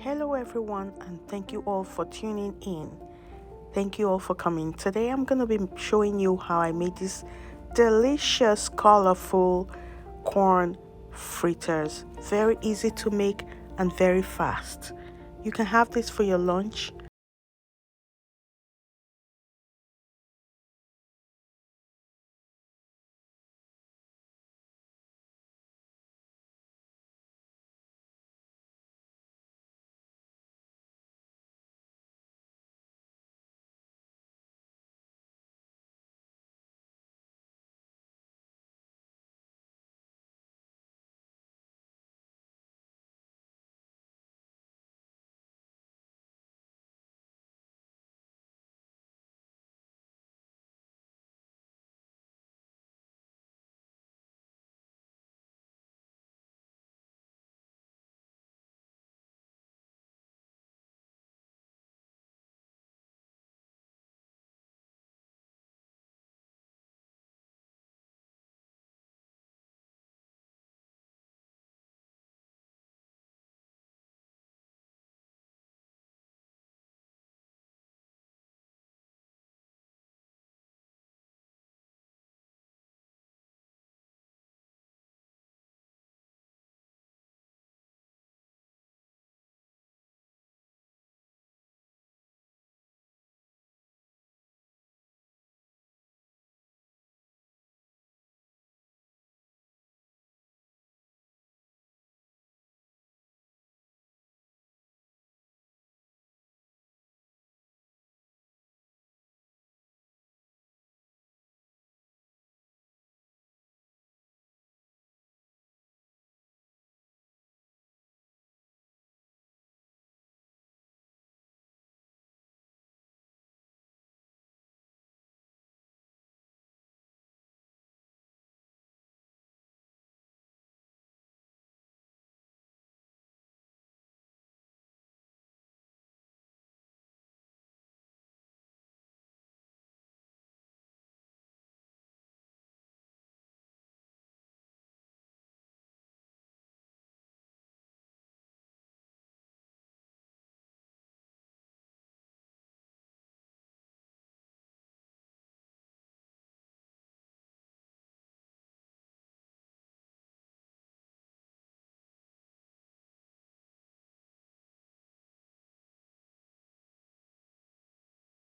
Hello, everyone, and thank you all for tuning in. Thank you all for coming. Today, I'm going to be showing you how I made this delicious, colorful corn fritters. Very easy to make and very fast. You can have this for your lunch.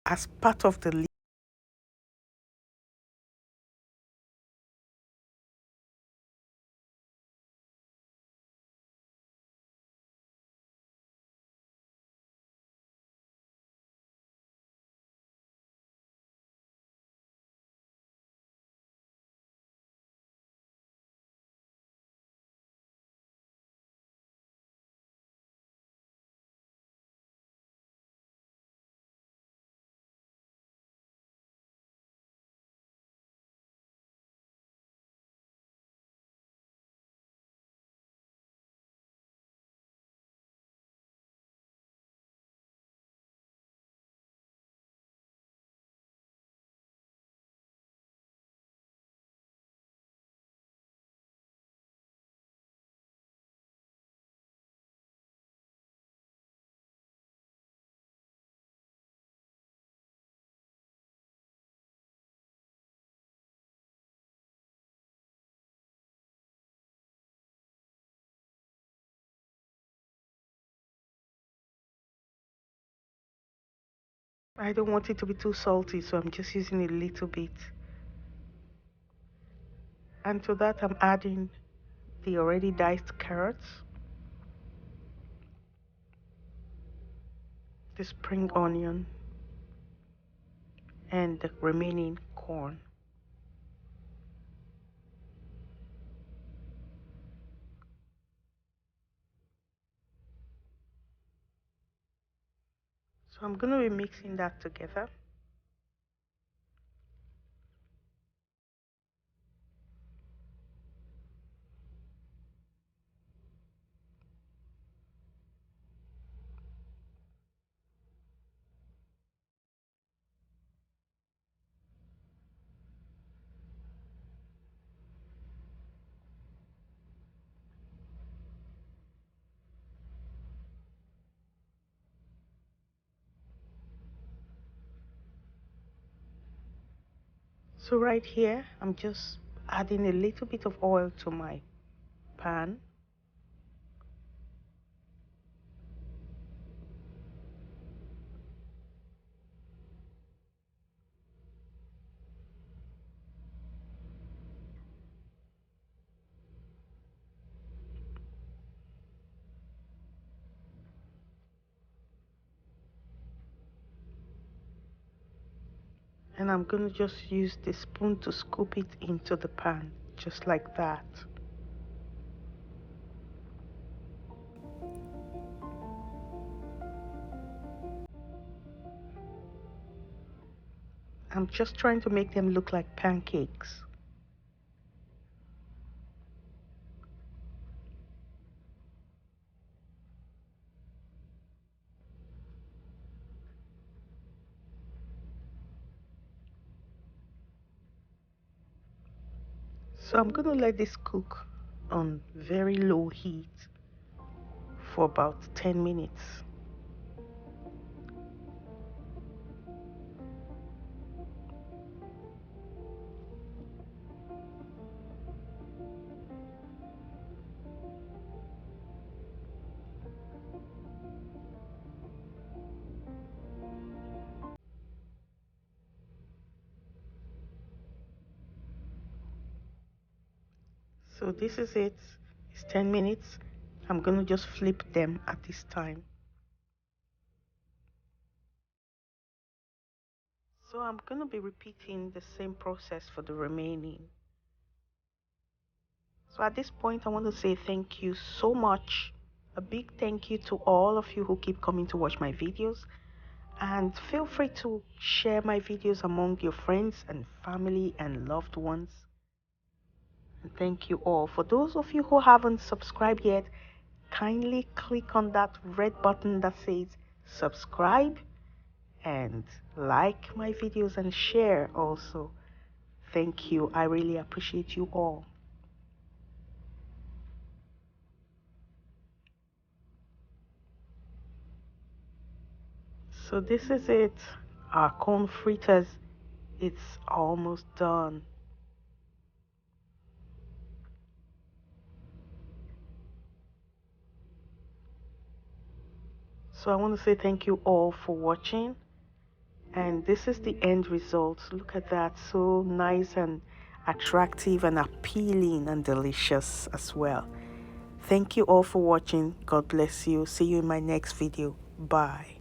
As part of the I don't want it to be too salty, so I'm just using a little bit. And to that, I'm adding the already diced carrots, the spring onion, and the remaining corn. So I'm going to be mixing that together. So right here, I'm just adding a little bit of oil to my pan. And I'm going to just use the spoon to scoop it into the pan, just like that. I'm just trying to make them look like pancakes. So I'm going to let this cook on very low heat for about 10 minutes. So this is it. It's 10 minutes. I'm going to just flip them at this time. So I'm going to be repeating the same process for the remaining. So at this point, I want to say thank you so much. A big thank you to all of you who keep coming to watch my videos. And feel free to share my videos among your friends and family and loved ones. And thank you all. For those of you who haven't subscribed yet, kindly click on that red button that says subscribe and like my videos and share also. Thank you. I really appreciate you all. So this is it. Our corn fritters. It's almost done. So I want to say thank you all for watching. And this is the end result. Look at that. So nice and attractive and appealing and delicious as well. Thank you all for watching. God bless you. See you in my next video. Bye.